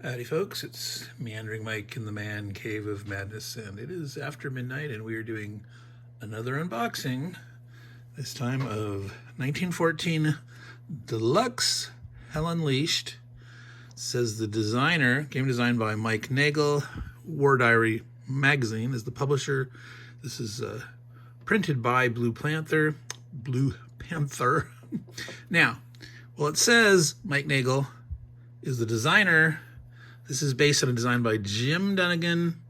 Howdy folks, it's Meandering Mike in the man cave of madness, and it is after midnight and we are doing another unboxing, this time of 1914 Deluxe Hell Unleashed. It says the designer, game designed by Mike Nagel, War Diary magazine is the publisher. This is printed by Blue Panther. Now, well, it says Mike Nagel is the designer. This is based on a design by Jim Dunnigan,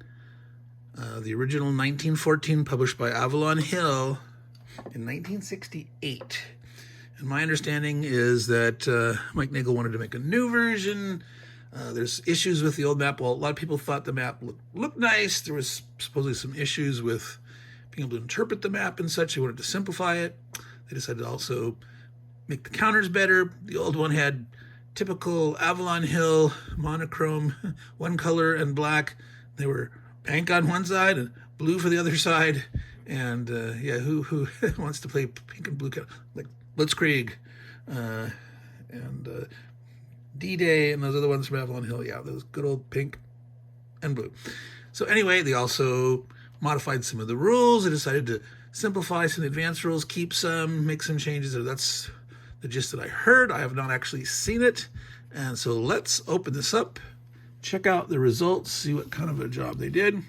the original 1914, published by Avalon Hill in 1968. And my understanding is that Mike Nagel wanted to make a new version. There's issues with the old map. Well, a lot of people thought the map looked nice. There was supposedly some issues with being able to interpret the map and such. They wanted to simplify it. They decided to also make the counters better. The old one had typical Avalon Hill monochrome, one color and black. They were pink on one side and blue for the other side. And yeah, who wants to play pink and blue? Like Blitzkrieg and D-Day and those other ones from Avalon Hill. Yeah, those good old pink and blue. So anyway, they also modified some of the rules. They decided to simplify some advanced rules, keep some, make some changes. That's the gist that I heard. I have not actually seen it. And so let's open this up, check out the results, see what kind of a job they did.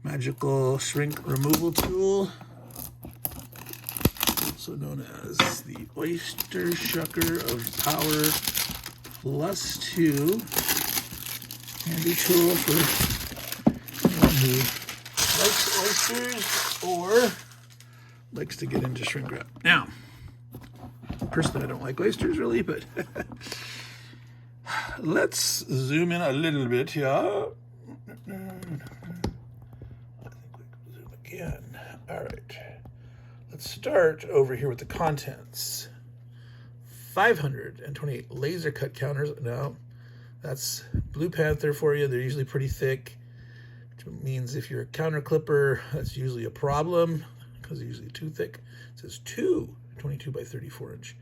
Magical shrink removal tool, also known as the Oyster Shucker of Power +2. Handy tool for anyone who likes oysters or likes to get into shrink wrap. Now, personally, I don't like oysters really, but let's zoom in a little bit here. I think we can zoom again. All right. Let's start over here with the contents. 528 laser cut counters. Now, that's Blue Panther for you. They're usually pretty thick, which means if you're a counter clipper, that's usually a problem because they're usually too thick. It says 22 by 34 inch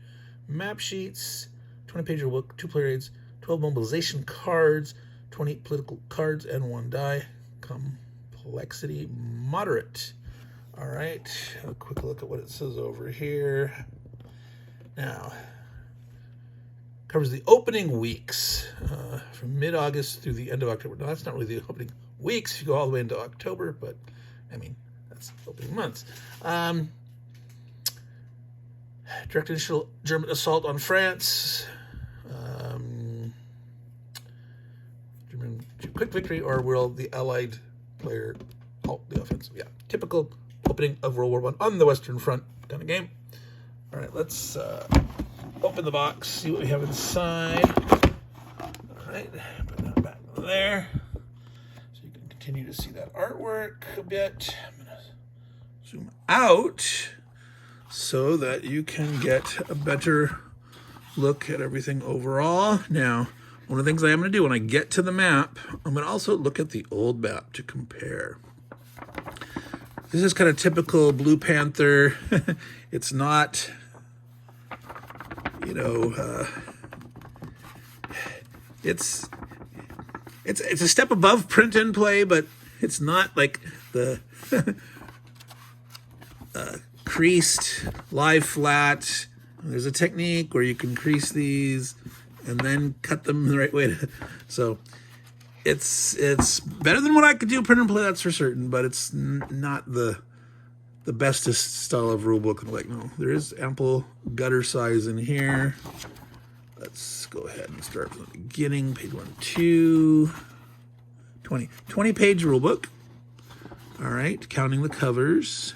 map sheets, 20-page book, 2 player aids, 12 mobilization cards, 20 political cards, and 1 die. Complexity moderate. All right, a quick look at what it says over here. Now, covers the opening weeks from mid-August through the end of October. Now, that's not really the opening weeks if you go all the way into October, but I mean, that's opening months. Direct initial German assault on France. German quick victory, or will the Allied player halt the offensive? Yeah, typical opening of World War I on the Western Front kind of game. All right, let's open the box, see what we have inside. All right, put that back there so you can continue to see that artwork a bit. I'm going to zoom out so that you can get a better look at everything overall. Now, one of the things I am going to do when I get to the map, I'm going to also look at the old map to compare. This is kind of typical Blue Panther. It's not, you know, it's a step above print and play, but it's not like the creased lie flat. There's a technique where you can crease these and then cut them the right way. So it's better than what I could do print and play, that's for certain, but it's not the bestest style of rule book. Like, no, there is ample gutter size in here. Let's go ahead and start from the beginning. Page 1, 2, 20 page rule book. All right, counting the covers.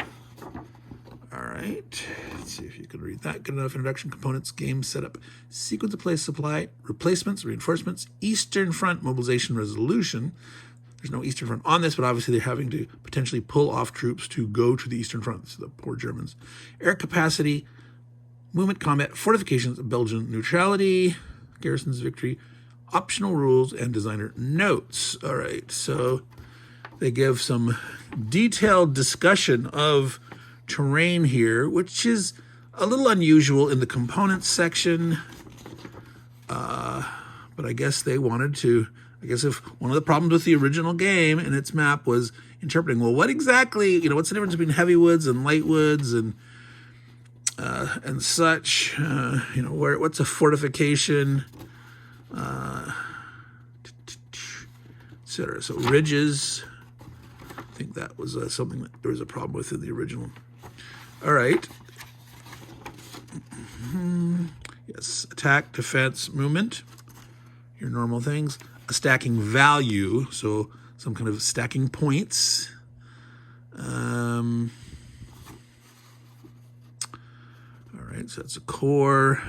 All right, let's see if you can read that. Good enough. Introduction, components, game setup, sequence of play, supply, replacements, reinforcements, Eastern Front, mobilization, resolution. There's no Eastern Front on this, but obviously they're having to potentially pull off troops to go to the Eastern Front. So the poor Germans. Air capacity, movement, combat, fortifications, Belgian neutrality, garrison's victory, optional rules, and designer notes. All right, so they give some detailed discussion of terrain here, which is a little unusual in the components section, but I guess they wanted to, I guess if one of the problems with the original game and its map was interpreting, well, what exactly, what's the difference between heavy woods and light woods and such, what's a fortification, etc. So ridges, I think that was something that there was a problem with in the original. All right. Yes, attack, defense, movement, your normal things. A stacking value, so some kind of stacking points. All right, so that's a core.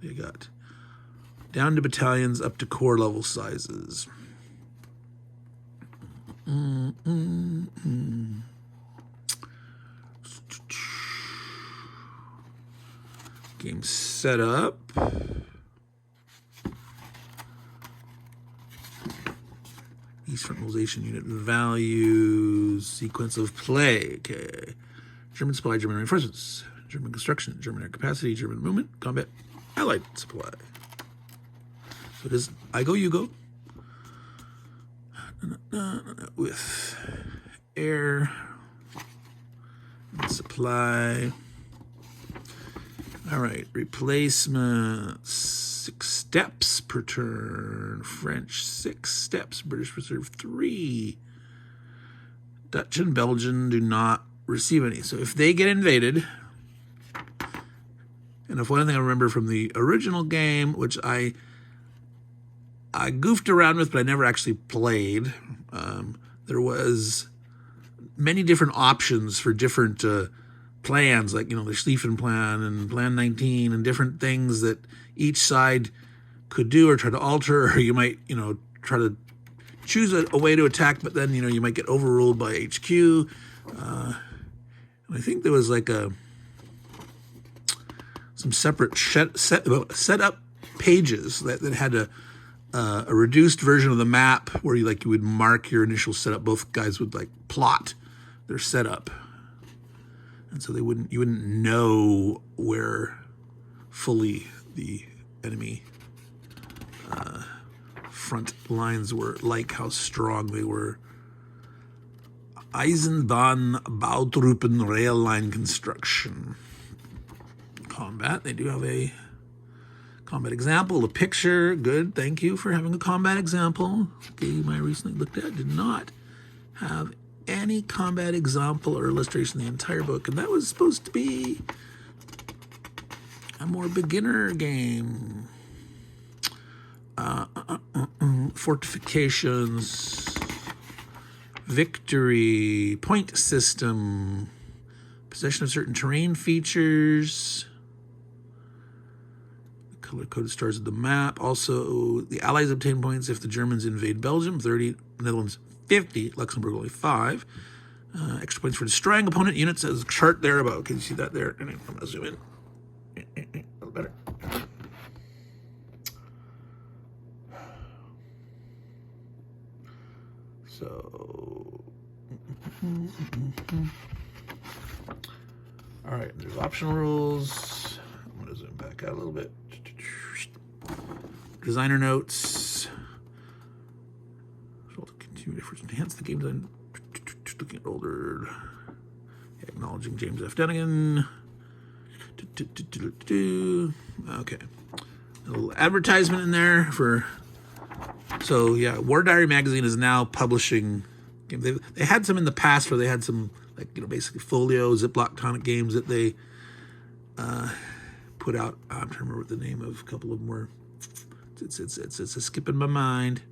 You got down to battalions, up to core level sizes. Game setup. East Frontalization unit values. Sequence of play. Okay. German supply, German reinforcements, German construction, German air capacity, German movement, combat, allied supply. So it is I go, you go. With air and supply. All right, replacements, 6 steps per turn. French, 6 steps. British Reserve, 3. Dutch and Belgian do not receive any. So if they get invaded, and if one thing I remember from the original game, which I goofed around with, but I never actually played, there was many different options for different plans, like, the Schlieffen plan and Plan 19 and different things that each side could do or try to alter, or you might, try to choose a way to attack, but then, you might get overruled by HQ. And I think there was like some separate setup pages that had a reduced version of the map where you would mark your initial setup. Both guys would plot their setup. And so you wouldn't know where fully the enemy front lines were, how strong they were. Eisenbahn Bautruppen rail line construction. Combat, they do have a combat example, a picture. Good, thank you for having a combat example. The game I recently looked at did not have any combat example or illustration in the entire book, and that was supposed to be a more beginner game. Fortifications, victory, point system, possession of certain terrain features, color-coded stars of the map. Also, the Allies obtain points if the Germans invade Belgium, 30, Netherlands 50, Luxembourg only 5. Extra points for destroying opponent units, as a chart there about. Can you see that there? I'm going to zoom in. A little better. So, all right, there's optional rules. I'm going to zoom back out a little bit. Designer notes. Continue efforts to enhance the game design. Looking at older. Acknowledging James F. Dunnigan. Okay. A little advertisement in there for. So yeah, War Diary magazine is now publishing games. They had some in the past where they had some basically folio Ziploc tonic games that they put out. I'm trying to remember what the name of a couple of them were. It's skipping my mind.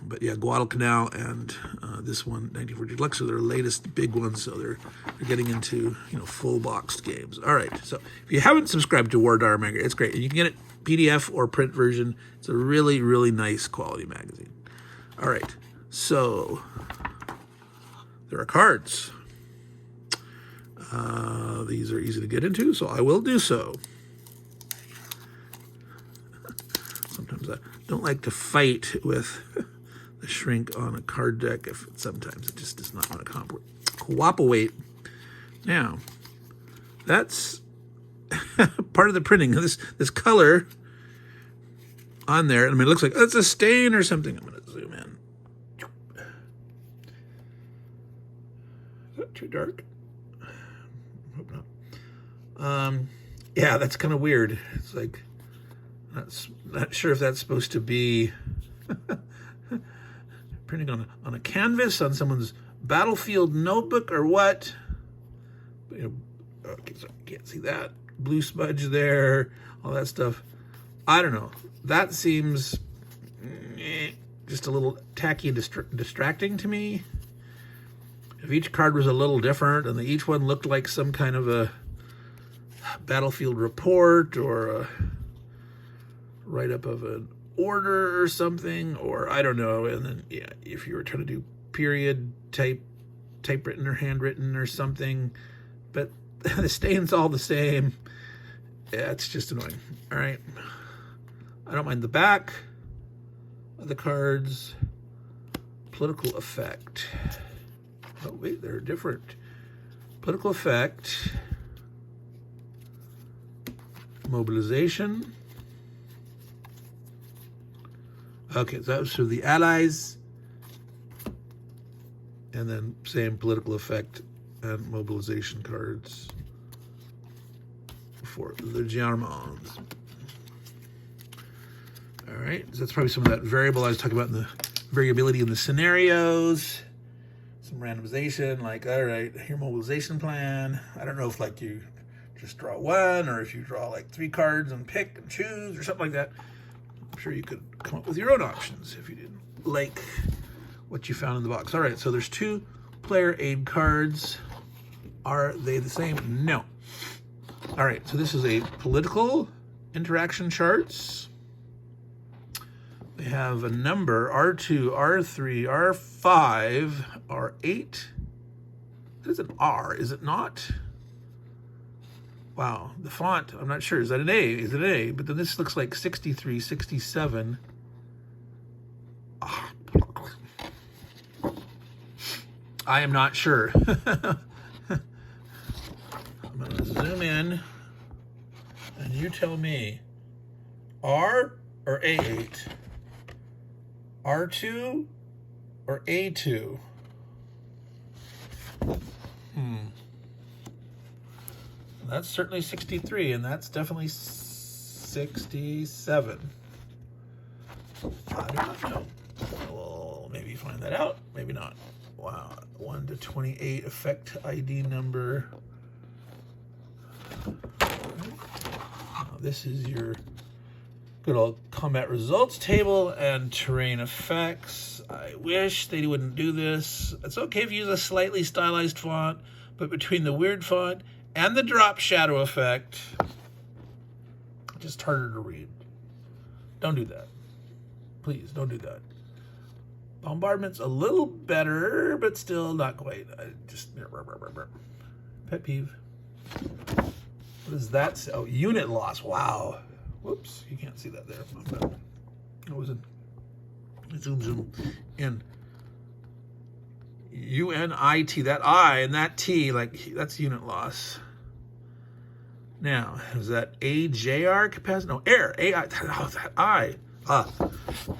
But yeah, Guadalcanal and this one, 1940 Deluxe, are their latest big ones. So they're getting into full boxed games. All right, so if you haven't subscribed to War Diary magazine, it's great. You can get it PDF or print version. It's a really, really nice quality magazine. All right, so there are cards. These are easy to get into, so I will do so. Sometimes I don't like to fight with the shrink on a card deck. Sometimes it just does not want to cooperate. Now, that's part of the printing. This color on there. I mean, it looks like it's a stain or something. I'm going to zoom in. Is that too dark? Hope not. Yeah, that's kind of weird. It's like, not sure if that's supposed to be printing on a canvas on someone's battlefield notebook or what. You know, okay, so I can't see that. Blue smudge there, all that stuff. I don't know. That seems just a little tacky and distracting to me. If each card was a little different and each one looked like some kind of a battlefield report or a write-up of an order or something, or I don't know. And then, yeah, if you were trying to do period typewritten or handwritten or something, but the stain's all the same. Yeah, it's just annoying. All right. I don't mind the back of the cards. Political effect. Oh, wait, they're different. Political effect. Mobilization. Okay, so that was for the Allies. And then same political effect and mobilization cards for the Germans. All right, so that's probably some of that variable I was talking about in the variability in the scenarios. Some randomization, like, all right, your mobilization plan. I don't know if like you just draw one or if you draw like 3 cards and pick and choose or something like that. I'm sure you could come up with your own options if you didn't like what you found in the box. All right, so there's 2 player aid cards. Are they the same? No. All right, so this is a political interaction charts. They have a number, R2, R3, R5, R8. That is an R, is it not? Wow, the font, I'm not sure. Is that an A? Is it an A? But then this looks like 63, 67. I am not sure. I'm going to zoom in and you tell me R or A8? R2 or A2? That's certainly 63, and that's definitely 67. I do not know. We'll maybe find that out. Maybe not. Wow. 1 to 28 effect ID number. Now, this is your good old combat results table and terrain effects. I wish they wouldn't do this. It's okay if you use a slightly stylized font, but between the weird font and the drop shadow effect, just harder to read. Don't do that. Please, don't do that. Bombardment's a little better, but still not quite. Pet peeve. What is that? Oh, unit loss. Wow. Whoops, you can't see that there. It was in. Zoom in. UNIT, that I and that T, like that's unit loss. Now, is that AJR capacity? No, air. AI. Oh, that I.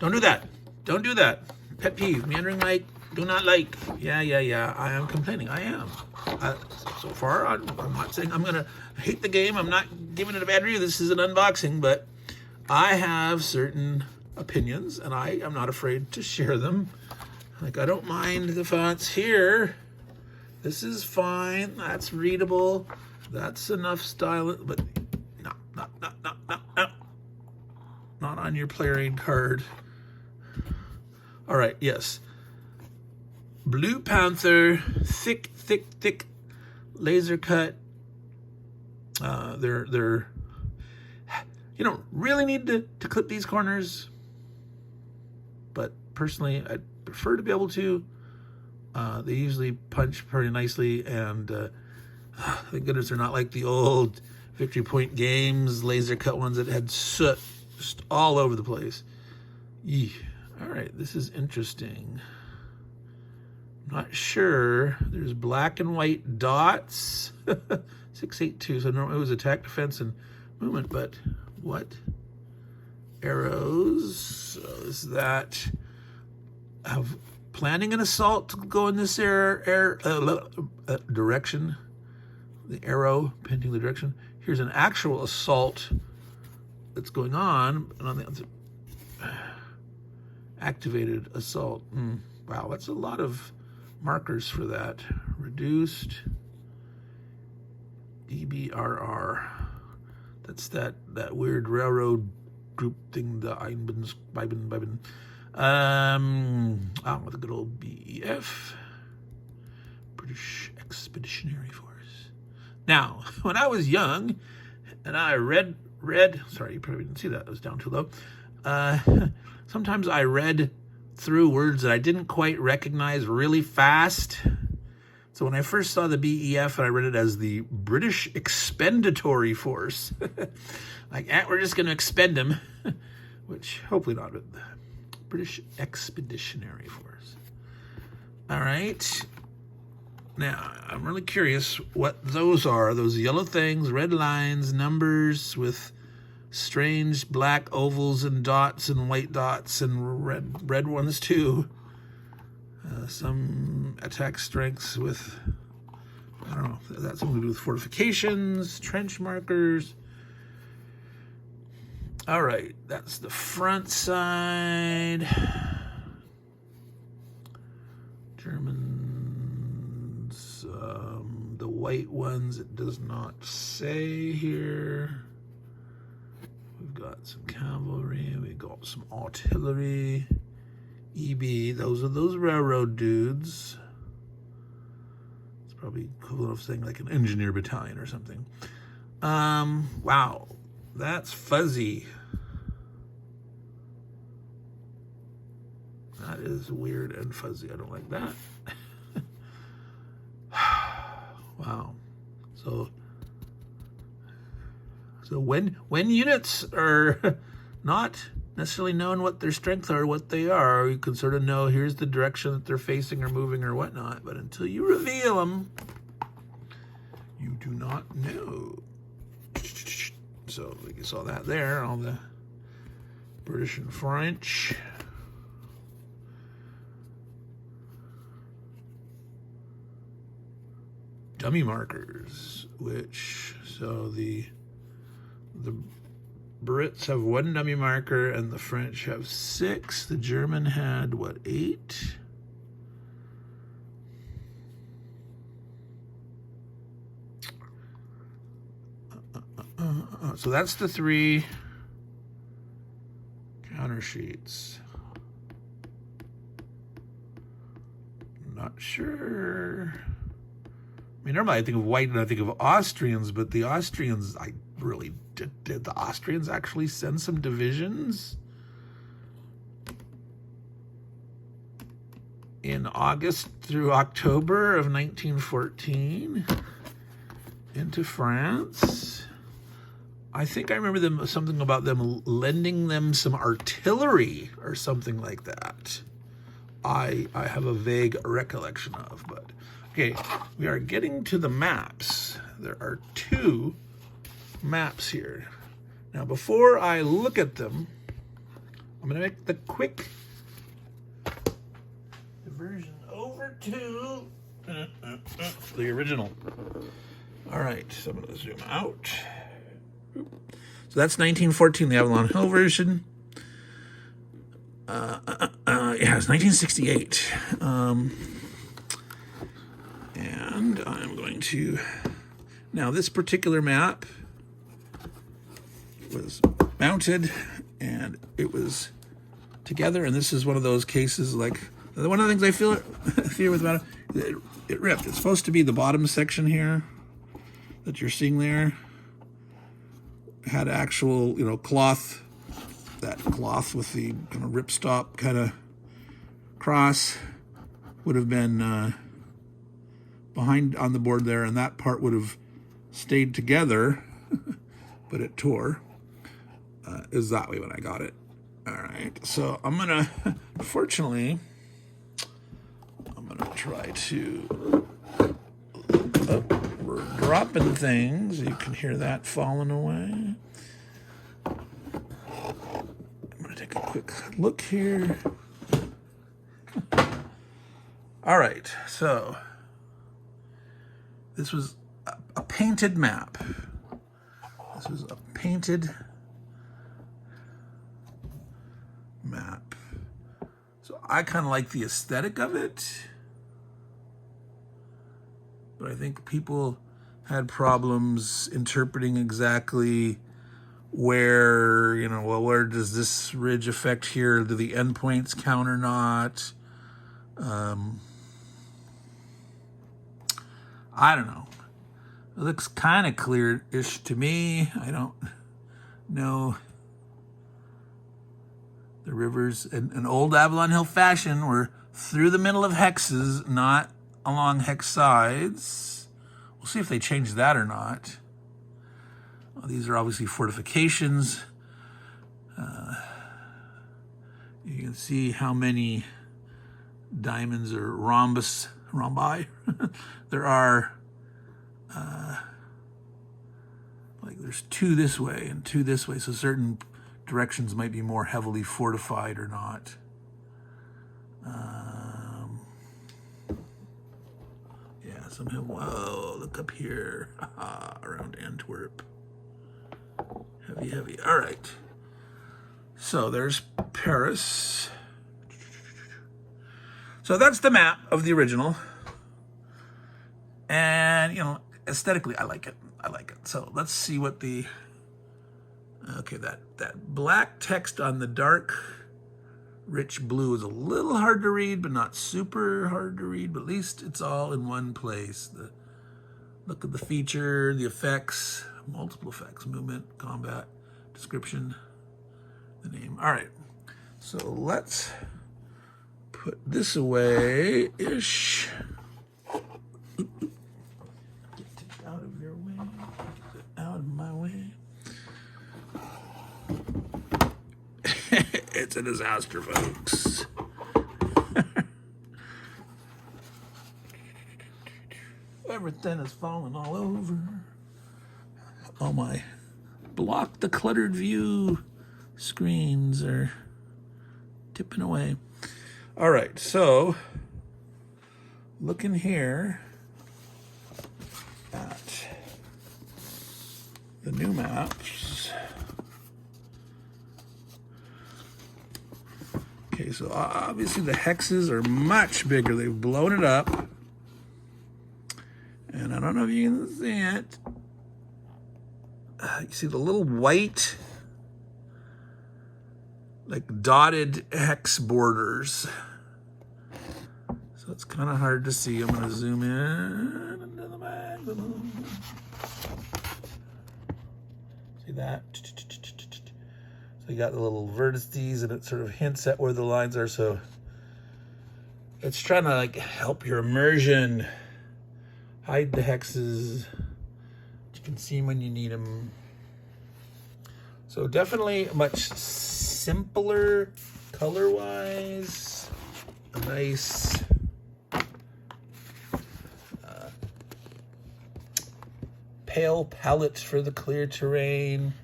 Don't do that. Don't do that. Pet peeve. Meandering Mike. Do not like. Yeah. I am complaining. I am. So far, I'm not saying I'm gonna hate the game. I'm not giving it a bad review. This is an unboxing, but I have certain opinions, and I am not afraid to share them. Like, I don't mind the fonts here. This is fine. That's readable. That's enough style. But no. Not on your player aid card. All right, yes. Blue Panther, thick laser cut. They're you don't really need to clip these corners, but personally, I'd prefer to be able to. They usually punch pretty nicely, and thank goodness they're not like the old Victory Point Games laser cut ones that had soot just all over the place. Eey. All right, this is interesting. I'm not sure. There's black and white dots. 682, so normally it was attack, defense, and movement, but what arrows. So is that of planning an assault to go in this direction? The arrow painting the direction. Here's an actual assault that's going on, and on the other, activated assault. Wow, that's a lot of markers for that. Reduced EBRR. That's that weird railroad group thing, the Einbins, Bibin. With a good old BEF, British Expeditionary Force. Now, when I was young, and I read, sorry, you probably didn't see that, it was down too low. Sometimes I read through words that I didn't quite recognize really fast. So when I first saw the BEF, and I read it as the British Expendatory Force, like, we're just going to expend them, which hopefully not, but British Expeditionary Force. All right. Now, I'm really curious what those are. Those yellow things, red lines, numbers with strange black ovals and dots and white dots and red ones too. Some attack strengths with, I don't know, that's something to do with fortifications, trench markers. All right, that's the front side. Germans, the white ones, it does not say here. We've got some cavalry, we've got some artillery. EB, those are those railroad dudes. It's probably equivalent of saying like an engineer battalion or something. Wow, that's fuzzy. That is weird and fuzzy. I don't like that. Wow. So when units are not necessarily knowing what their strengths are, what they are, you can sort of know here's the direction that they're facing or moving or whatnot. But until you reveal them, you do not know. So you saw that there, all the British and French. Dummy markers, which, so the Brits have 1 dummy marker and the French have 6. The German had, what, 8? So that's the 3 counter sheets. Not sure. I mean, normally I think of white and I think of Austrians, but the Austrians, I really did the Austrians actually send some divisions in August through October of 1914 into France? I think I remember something about them lending them some artillery or something like that. I have a vague recollection of, but okay, we are getting to the maps. There are 2 maps here. Now, before I look at them, I'm going to make the quick diversion over to the original. All right, so I'm going to zoom out. So that's 1914, the Avalon Hill version. Yeah, it's 1968. And I'm going to... Now, this particular map was mounted, and it was together, and this is one of those cases, like, one of the things I fear with about it, it ripped. It's supposed to be the bottom section here that you're seeing there. It had actual, cloth, that cloth with the kind of ripstop kind of cross would have been behind on the board there, and that part would have stayed together, but it tore. Is that way when I got it. All right, so I'm gonna, fortunately, I'm gonna try to, we're dropping things. You can hear that falling away. quick look here. All right, so this was a painted map. This was a painted map. So I kind of like the aesthetic of it, but I think people had problems interpreting exactly where, you know, well, where does this ridge affect here? Do the endpoints count or not? I don't know. It looks kind of clear-ish to me. I don't know. The rivers, in an old Avalon Hill fashion, were through the middle of hexes, not along hex sides. We'll see if they change that or not. Well, these are obviously fortifications. You can see how many diamonds or rhombi there are. Like there's 2 this way and 2 this way, so certain directions might be more heavily fortified or not. Yeah, somehow, whoa, look up here, around Antwerp. Heavy. All right. So there's Paris. So that's the map of the original. And, you know, aesthetically, I like it. So let's see what the, okay, that black text on the dark, rich blue is a little hard to read, but not super hard to read, but at least it's all in one place. The look at the feature, the effects, multiple effects, movement, combat, description, the name. All right, so let's put this away-ish. Get it out of your way. Get it out of my way. It's a disaster, folks. Everything is falling all over. All my block the cluttered view screens are tipping away. All right, so looking here at the new maps. Okay, so obviously the hexes are much bigger. They've blown it up. And I don't know if you can see it. You see the little white, like dotted hex borders. So it's kind of hard to see. I'm going to zoom in into the back. See that? So you got the little vertices, and it sort of hints at where the lines are. So it's trying to like help your immersion, hide the hexes. You can see them when you need them. So definitely much simpler color-wise. A nice pale palette for the clear terrain.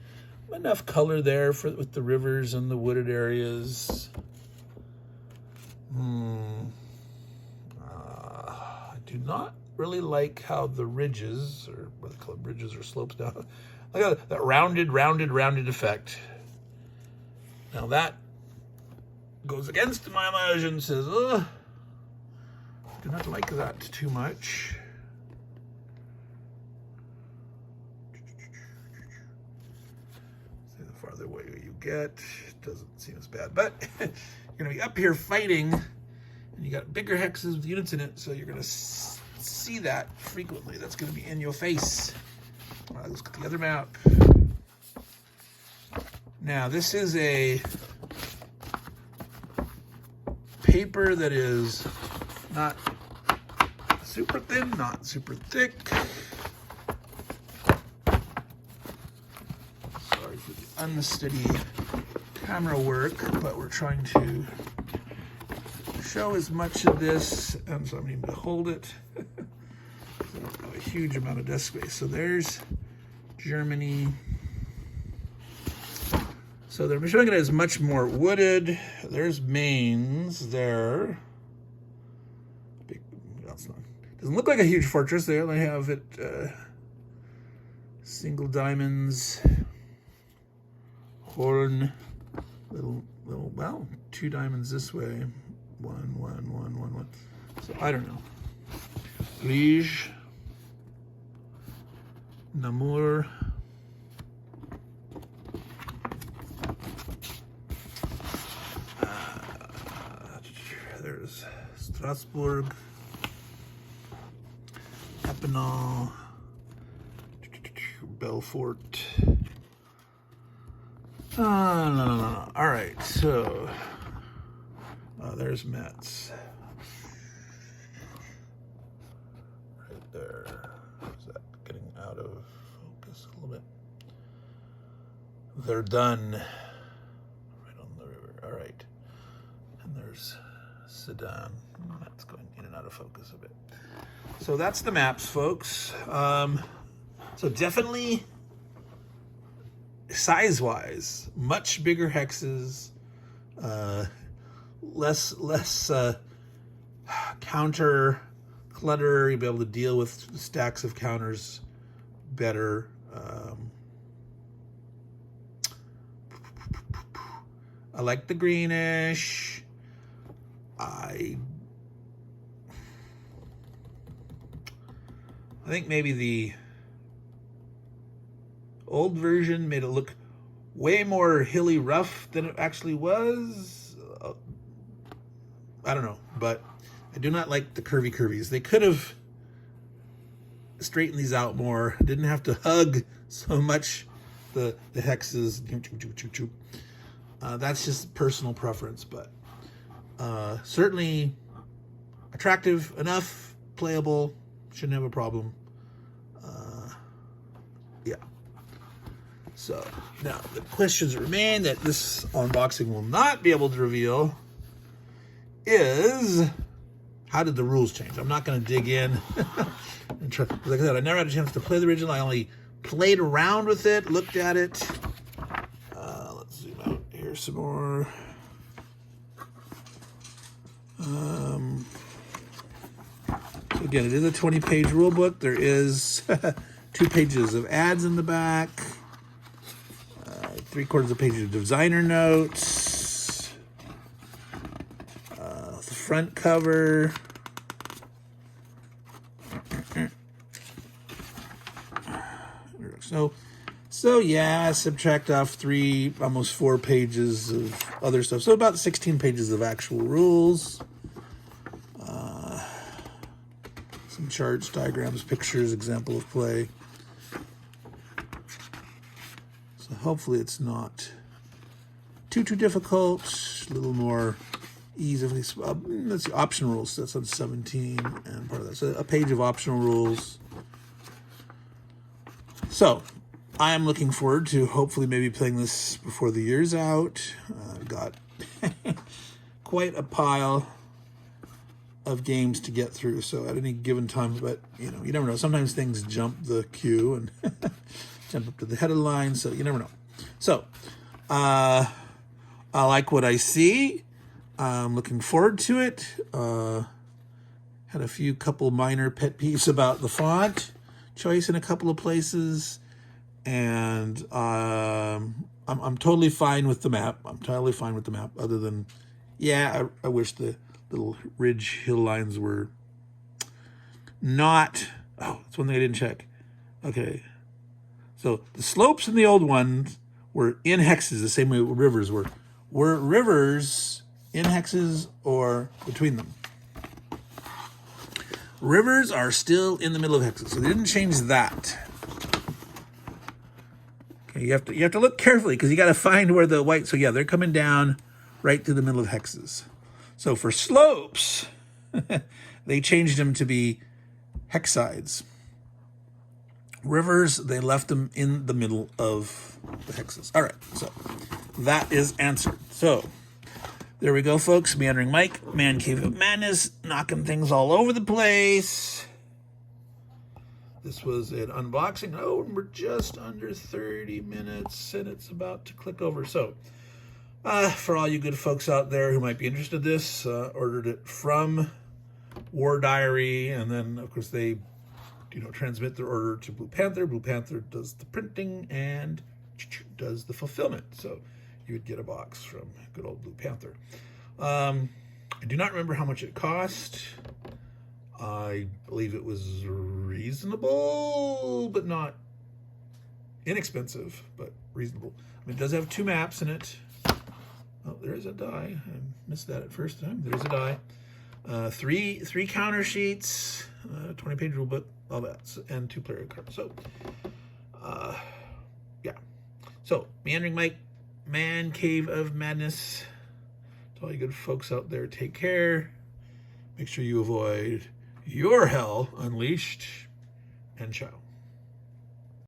Enough color there for with the rivers and the wooded areas. I do not really like how the ridges, or what they call it, bridges or slopes down. Look at that rounded effect. Now that goes against my immersion, says, I do not like that too much. See, the farther away you get, it doesn't seem as bad, but you're gonna be up here fighting, and you got bigger hexes with units in it, so you're gonna see that frequently. That's going to be in your face. All right, let's get the other map. Now, this is a paper that is not super thin, not super thick. Sorry for the unsteady camera work, but we're trying to show as much of this, and so I'm going to hold it. I don't have a huge amount of desk space. So there's Germany. So they're showing it as much more wooded. There's mains there. Big, doesn't look like a huge fortress. They only have it single diamonds, horn, little. Well, 2 diamonds this way. 1, 1, 1, 1, 1. So I don't know. Liege, Namur. There's Strasbourg, Epinal, Belfort. No. All right, so there's Metz. Right there. Is that getting out of focus a little bit? They're done. Right on the river. All right. And there's Sedan. That's going in and out of focus a bit. So that's the maps, folks. So definitely, size-wise, much bigger hexes, less counter clutter. You'll be able to deal with stacks of counters better. I like the greenish. I think maybe the old version made it look way more hilly rough than it actually was. I don't know, but I do not like the curvies. They could have straightened these out more. Didn't have to hug so much the hexes. That's just personal preference, but certainly attractive enough, playable, shouldn't have a problem. Yeah. So now the questions remain that this unboxing will not be able to reveal is, how did the rules change? I'm not going to dig in and try. Like I said, I never had a chance to play the original. I only played around with it, looked at it. Let's zoom out here some more. So again, it is a 20-page rule book. There is 2 pages of ads in the back, 3/4 of page of designer notes, the front cover, so yeah, subtract off 3, almost 4 pages of other stuff. So about 16 pages of actual rules. Some charts, diagrams, pictures, example of play. So hopefully it's not too difficult. A little more easy. Let's see, option rules. That's on 17 and part of that. So a page of optional rules. So I am looking forward to hopefully maybe playing this before the year's out. I've got quite a pile of games to get through, so at any given time, but you never know. Sometimes things jump the queue and jump up to the head of the line, so you never know. So I like what I see. I'm looking forward to it. Had a couple minor pet peeves about the font choice in a couple of places, and I'm totally fine with the map. Other than, yeah, I wish the little ridge hill lines were not. Oh, that's one thing I didn't check. Okay, so the slopes in the old ones were in hexes the same way rivers were. Were rivers in hexes or between them? Rivers are still in the middle of hexes, so they didn't change that. Okay, you have to look carefully because you got to find where the white. So yeah, they're coming down right through the middle of hexes. So for slopes, they changed them to be hex sides. Rivers, they left them in the middle of the hexes. All right, so that is answered. So there we go, folks. Meandering Mike, Man Cave of Madness, knocking things all over the place. This was an unboxing. Oh, and we're just under 30 minutes, and it's about to click over. So, for all you good folks out there who might be interested in this, ordered it from War Diary, and then, of course, they transmit their order to Blue Panther. Blue Panther does the printing and does the fulfillment. So you would get a box from good old Blue Panther. I do not remember how much it cost. I believe it was reasonable, but not inexpensive, but reasonable. I mean, it does have 2 maps in it. Oh, there is a die. I missed that at first time. There's a die. 3 counter sheets, 20-page rule book, all that, and 2 player cards. So, yeah. So, Meandering Mike, Man Cave of Madness. To all you good folks out there, take care. Make sure you avoid your hell unleashed, and ciao.